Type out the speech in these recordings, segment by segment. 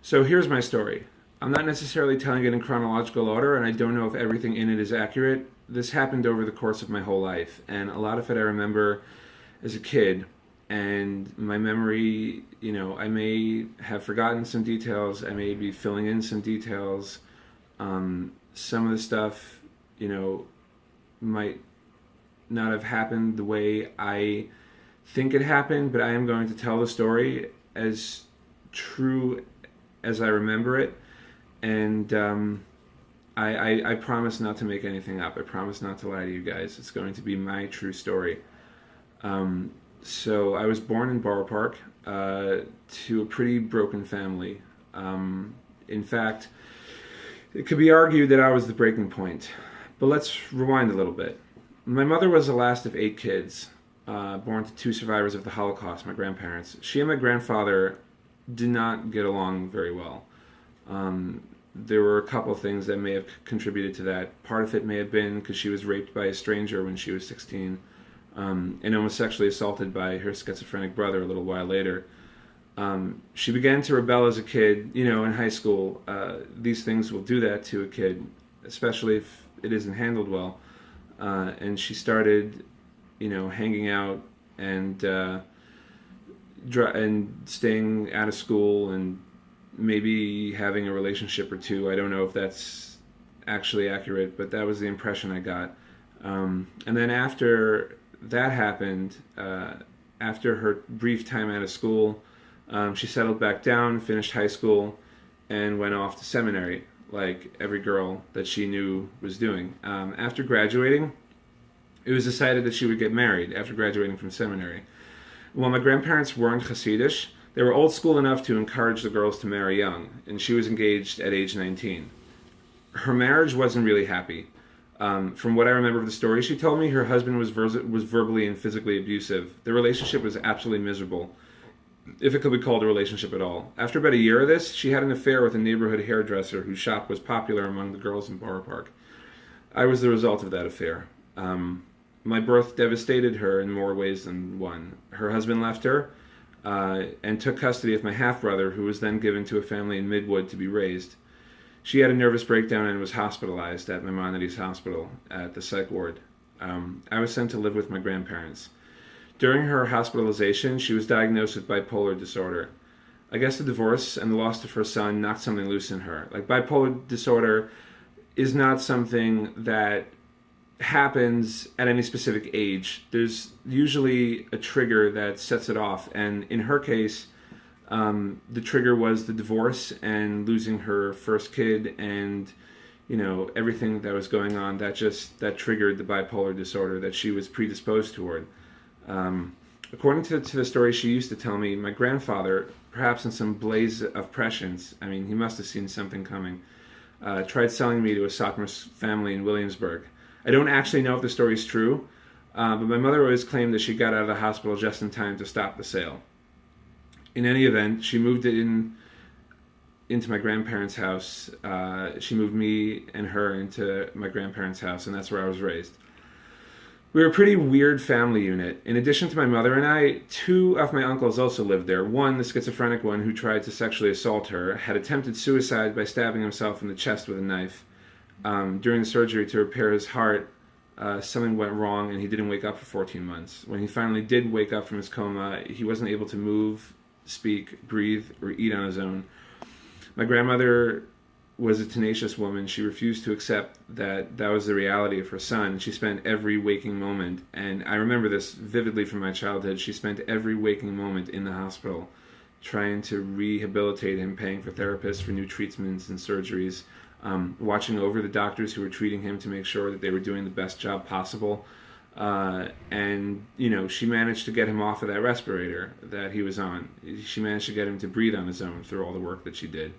So here's my story. I'm not necessarily telling it in chronological order, and I don't know if everything in it is accurate. This happened over the course of my whole life, and a lot of it I remember as a kid. And my memory, I may have forgotten some details, I may be filling in some details. Some of the stuff, might not have happened the way I think it happened, but I am going to tell the story as true as I remember it, and I promise not to make anything up. I promise not to lie to you guys. It's going to be my true story. So I was born in Borough Park to a pretty broken family. In fact, it could be argued that I was the breaking point. But let's rewind a little bit. My mother was the last of 8 kids, born to 2 survivors of the Holocaust, my grandparents. She and my grandfather did not get along very well. There were a couple things that may have contributed to that. Part of it may have been because she was raped by a stranger when she was 16, and almost sexually assaulted by her schizophrenic brother a little while later. She began to rebel as a kid, in high school. These things will do that to a kid, especially if it isn't handled well. And she started, hanging out and staying out of school and maybe having a relationship or two. I don't know if that's actually accurate, but that was the impression I got. And then after that happened, after her brief time out of school, she settled back down, finished high school, and went off to seminary, like every girl that she knew was doing. After graduating, it was decided that she would get married after graduating from seminary. While my grandparents weren't Hasidish, they were old school enough to encourage the girls to marry young, and she was engaged at age 19. Her marriage wasn't really happy. From what I remember of the story she told me, her husband was verbally and physically abusive. The relationship was absolutely miserable, if it could be called a relationship at all. After about a year of this, she had an affair with a neighborhood hairdresser whose shop was popular among the girls in Borough Park. I was the result of that affair. My birth devastated her in more ways than one. Her husband left her and took custody of my half-brother, who was then given to a family in Midwood to be raised. She had a nervous breakdown and was hospitalized at Maimonides Hospital at the psych ward. I was sent to live with my grandparents. During her hospitalization, she was diagnosed with bipolar disorder. I guess the divorce and the loss of her son knocked something loose in her. Like, bipolar disorder is not something that happens at any specific age. There's usually a trigger that sets it off, and in her case, the trigger was the divorce and losing her first kid, and everything that was going on. That triggered the bipolar disorder that she was predisposed toward. According to the story she used to tell me, my grandfather, perhaps in some blaze of prescience, he must have seen something coming, tried selling me to a Satmar's family in Williamsburg. I don't actually know if the story is true, but my mother always claimed that she got out of the hospital just in time to stop the sale. In any event, she moved into my grandparents' house. She moved me and her into my grandparents' house, and that's where I was raised. We were a pretty weird family unit. In addition to my mother and I, 2 of my uncles also lived there. One, the schizophrenic one who tried to sexually assault her, had attempted suicide by stabbing himself in the chest with a knife. During the surgery to repair his heart, something went wrong and he didn't wake up for 14 months. When he finally did wake up from his coma, he wasn't able to move, speak, breathe, or eat on his own. My grandmother was a tenacious woman. She refused to accept that was the reality of her son. She spent every waking moment, and I remember this vividly from my childhood, she spent every waking moment in the hospital trying to rehabilitate him, paying for therapists for new treatments and surgeries, watching over the doctors who were treating him to make sure that they were doing the best job possible. And she managed to get him off of that respirator that he was on. She managed to get him to breathe on his own through all the work that she did.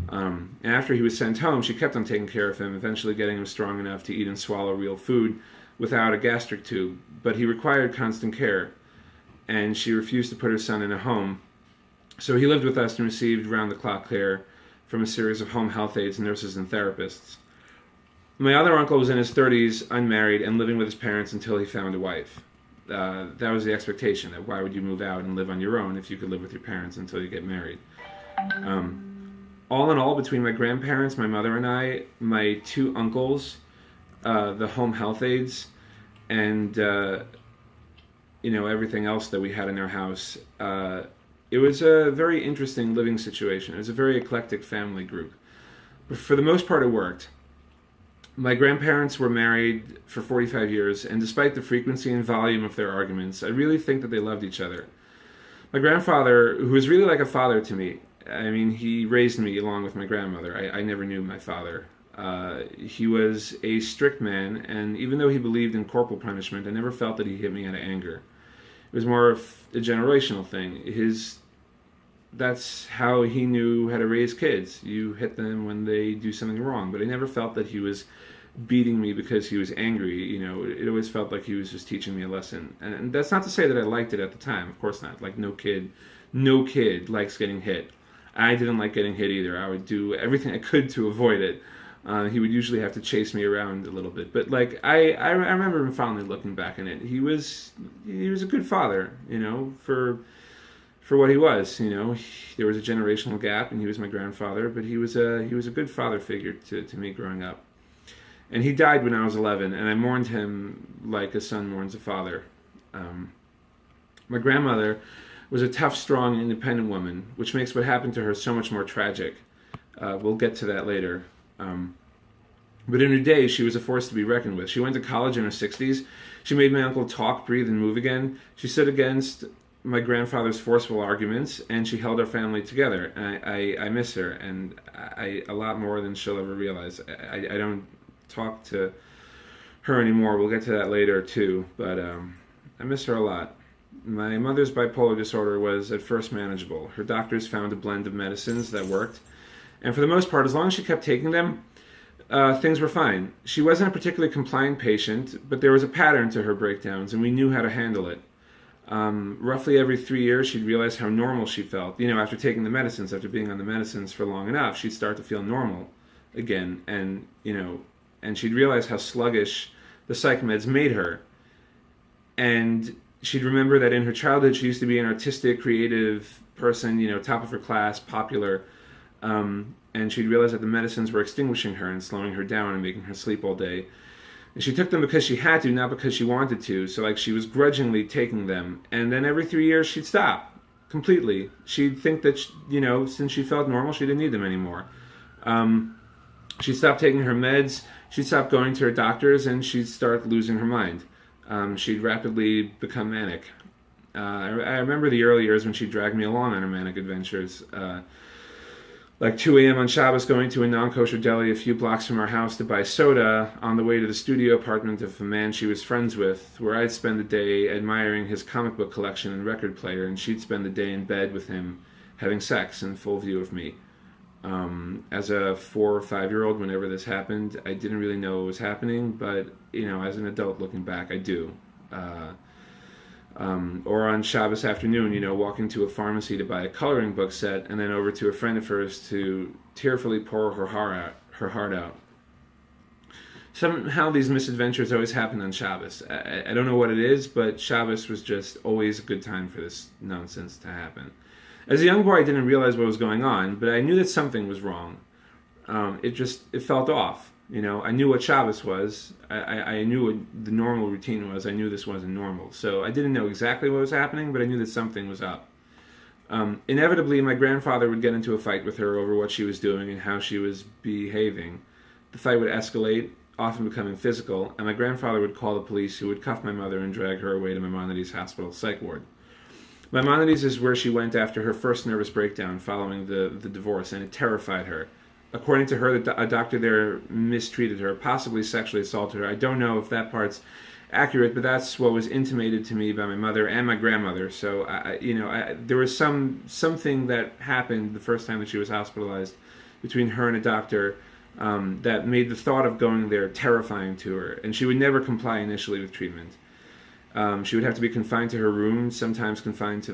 And after he was sent home, she kept on taking care of him, eventually getting him strong enough to eat and swallow real food without a gastric tube. But he required constant care, and she refused to put her son in a home. So he lived with us and received round-the-clock care from a series of home health aides, nurses, and therapists. My other uncle was in his 30s, unmarried, and living with his parents until he found a wife. That was the expectation. That why would you move out and live on your own if you could live with your parents until you get married? All in all, between my grandparents, my mother and I, my two uncles, the home health aides, and everything else that we had in our house, it was a very interesting living situation. It was a very eclectic family group. But for the most part, it worked. My grandparents were married for 45 years, and despite the frequency and volume of their arguments, I really think that they loved each other. My grandfather, who was really like a father to me, I mean, he raised me along with my grandmother. I never knew my father. He was a strict man, and even though he believed in corporal punishment, I never felt that he hit me out of anger. It was more of a generational thing. That's how he knew how to raise kids. You hit them when they do something wrong. But I never felt that he was beating me because he was angry. It always felt like he was just teaching me a lesson. And that's not to say that I liked it at the time. Of course not. Like no kid likes getting hit. I didn't like getting hit either. I would do everything I could to avoid it. He would usually have to chase me around a little bit. But like I remember him fondly looking back on it. He was a good father, for what he was. There was a generational gap, and he was my grandfather, but he was a good father figure to me growing up. And he died when I was 11, and I mourned him like a son mourns a father. My grandmother was a tough, strong, independent woman, which makes what happened to her so much more tragic. We'll get to that later. But in her day, she was a force to be reckoned with. She went to college in her 60s. She made my uncle talk, breathe, and move again. She stood against my grandfather's forceful arguments, and she held our family together. And I miss her, and a lot more than she'll ever realize. I don't talk to her anymore. We'll get to that later, too. But I miss her a lot. My mother's bipolar disorder was at first manageable. Her doctors found a blend of medicines that worked. And for the most part, as long as she kept taking them, things were fine. She wasn't a particularly compliant patient, but there was a pattern to her breakdowns, and we knew how to handle it. Roughly every 3 years, she'd realize how normal she felt. After taking the medicines, after being on the medicines for long enough, she'd start to feel normal again. And she'd realize how sluggish the psych meds made her. And she'd remember that in her childhood, she used to be an artistic, creative person, top of her class, popular. And she'd realize that the medicines were extinguishing her and slowing her down and making her sleep all day. And she took them because she had to, not because she wanted to. So she was grudgingly taking them. And then every 3 years, she'd stop completely. She'd think that, since she felt normal, she didn't need them anymore. She'd stop taking her meds. She'd stop going to her doctors, and she'd start losing her mind. She'd rapidly become manic. I remember the early years when she dragged me along on her manic adventures. Like 2 a.m. on Shabbos, going to a non-kosher deli a few blocks from our house to buy soda on the way to the studio apartment of a man she was friends with, where I'd spend the day admiring his comic book collection and record player, and she'd spend the day in bed with him having sex in full view of me. As a 4 or 5-year-old, whenever this happened, I didn't really know what was happening, but, as an adult looking back, I do. Or on Shabbos afternoon, walking to a pharmacy to buy a coloring book set, and then over to a friend of hers to tearfully pour her heart out. Somehow these misadventures always happen on Shabbos. I don't know what it is, but Shabbos was just always a good time for this nonsense to happen. As a young boy, I didn't realize what was going on, but I knew that something was wrong. It felt off. I knew what Shabbos was. I knew what the normal routine was. I knew this wasn't normal. So I didn't know exactly what was happening, but I knew that something was up. Inevitably, my grandfather would get into a fight with her over what she was doing and how she was behaving. The fight would escalate, often becoming physical, and my grandfather would call the police, who would cuff my mother and drag her away to Maimonides Hospital psych ward. Maimonides is where she went after her first nervous breakdown following the divorce, and it terrified her. According to her, a doctor there mistreated her, possibly sexually assaulted her. I don't know if that part's accurate, but that's what was intimated to me by my mother and my grandmother. So, there was something that happened the first time that she was hospitalized between her and a doctor that made the thought of going there terrifying to her. And she would never comply initially with treatment. She would have to be confined to her room, sometimes confined to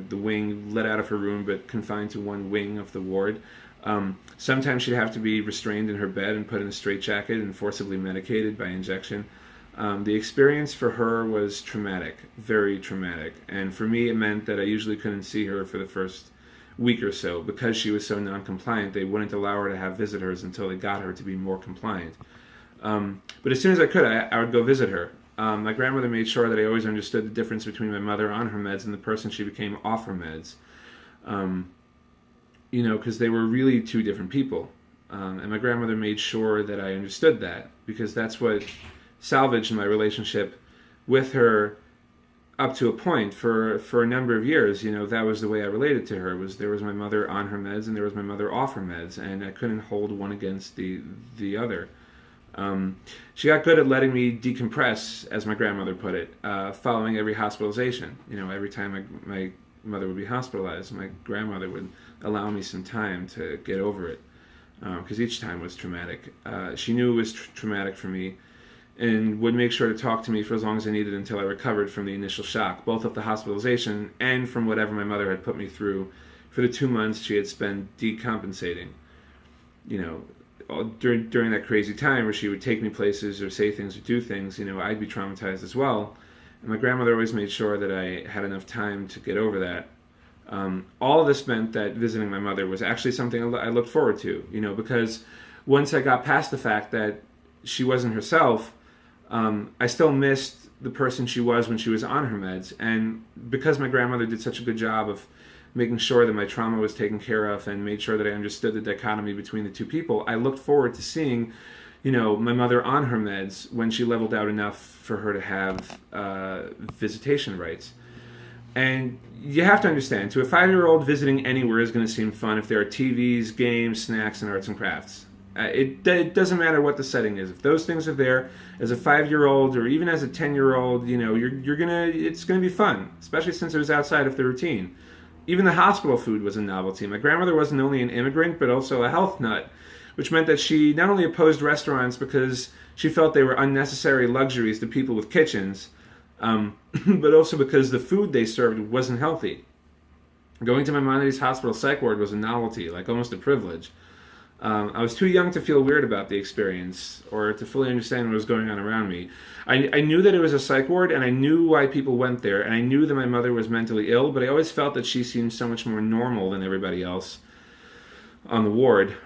the wing, let out of her room, but confined to one wing of the ward. Sometimes she'd have to be restrained in her bed and put in a straitjacket and forcibly medicated by injection. The experience for her was traumatic, very traumatic. And for me, it meant that I usually couldn't see her for the first week or so. Because she was so non-compliant, they wouldn't allow her to have visitors until they got her to be more compliant. But as soon as I could, I would go visit her. My grandmother made sure that I always understood the difference between my mother on her meds and the person she became off her meds. Because they were really two different people. And my grandmother made sure that I understood that, because that's what salvaged my relationship with her up to a point. For a number of years, that was the way I related to her. There was my mother on her meds and there was my mother off her meds, and I couldn't hold one against the other. She got good at letting me decompress, as my grandmother put it, following every hospitalization. Every time my mother would be hospitalized, my grandmother would allow me some time to get over it, because each time was traumatic. She knew it was traumatic for me, and would make sure to talk to me for as long as I needed until I recovered from the initial shock, both of the hospitalization and from whatever my mother had put me through for the 2 months she had spent decompensating. During that crazy time where she would take me places or say things or do things, I'd be traumatized as well. And my grandmother always made sure that I had enough time to get over that. All of this meant that visiting my mother was actually something I looked forward to, because once I got past the fact that she wasn't herself, I still missed the person she was when she was on her meds. And because my grandmother did such a good job of making sure that my trauma was taken care of and made sure that I understood the dichotomy between the two people, I looked forward to seeing, my mother on her meds when she leveled out enough for her to have visitation rights. And you have to understand, to a 5-year-old, visiting anywhere is going to seem fun if there are TVs, games, snacks, and arts and crafts. It doesn't matter what the setting is. If those things are there, as a 5-year-old or even as a 10-year-old, it's gonna be fun, especially since it was outside of the routine. Even the hospital food was a novelty. My grandmother wasn't only an immigrant, but also a health nut, which meant that she not only opposed restaurants because she felt they were unnecessary luxuries to people with kitchens, but also because the food they served wasn't healthy. Going to my Maimonides Hospital psych ward was a novelty, like almost a privilege. I was too young to feel weird about the experience or to fully understand what was going on around me. I knew that it was a psych ward, and I knew why people went there, and I knew that my mother was mentally ill, but I always felt that she seemed so much more normal than everybody else on the ward.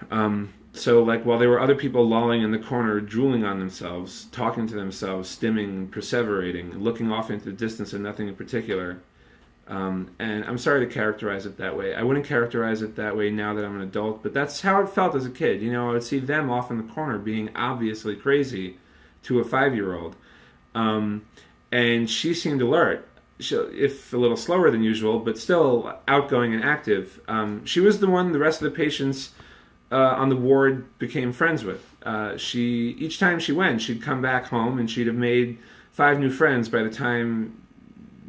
So while there were other people lolling in the corner, drooling on themselves, talking to themselves, stimming, perseverating, looking off into the distance and nothing in particular. And I'm sorry to characterize it that way. I wouldn't characterize it that way now that I'm an adult, but that's how it felt as a kid. I would see them off in the corner being obviously crazy to a 5-year-old. And she seemed alert, if a little slower than usual, but still outgoing and active. She was the one the rest of the patients on the ward became friends with. Each time she went, she'd come back home and she'd have made 5 new friends by the time,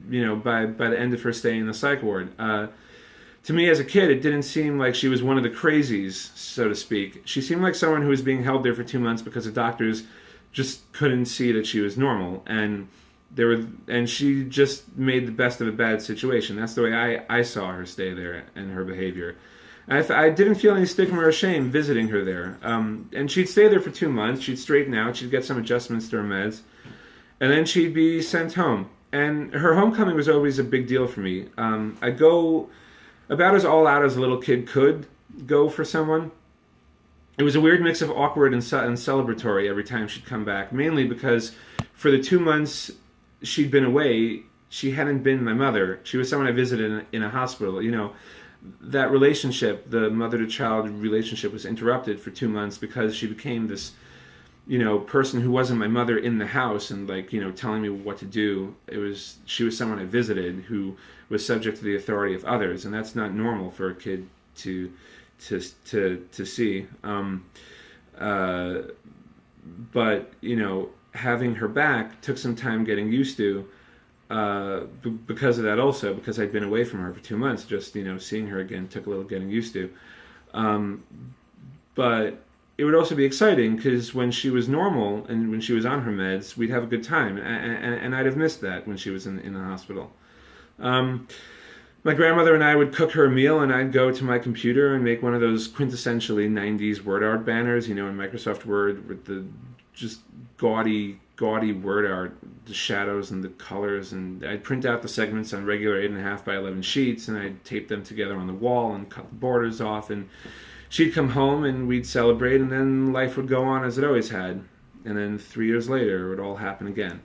by the end of her stay in the psych ward. To me as a kid, it didn't seem like she was one of the crazies, so to speak. She seemed like someone who was being held there for 2 months because the doctors just couldn't see that she was normal, and she just made the best of a bad situation. That's the way I saw her stay there and her behavior. I didn't feel any stigma or shame visiting her there. And she'd stay there for 2 months. She'd straighten out. She'd get some adjustments to her meds. And then she'd be sent home. And her homecoming was always a big deal for me. I'd go about as all out as a little kid could go for someone. It was a weird mix of awkward and celebratory every time she'd come back, mainly because for the 2 months she'd been away, she hadn't been my mother. She was someone I visited in a hospital. That relationship, the mother-to-child relationship, was interrupted for 2 months because she became this, person who wasn't my mother in the house and telling me what to do. She was someone I visited who was subject to the authority of others, and that's not normal for a kid to see. But having her back took some time getting used to. Because of that also, because I'd been away from her for 2 months, just, seeing her again took a little getting used to. But it would also be exciting because when she was normal and when she was on her meds, we'd have a good time. And I'd have missed that when she was in the hospital. My grandmother and I would cook her a meal, and I'd go to my computer and make one of those quintessentially 90s word art banners, in Microsoft Word with the just gaudy word art, the shadows and the colors, and I'd print out the segments on regular 8.5 by 11 sheets, and I'd tape them together on the wall and cut the borders off, and she'd come home and we'd celebrate, and then life would go on as it always had. And then 3 years later, it would all happen again.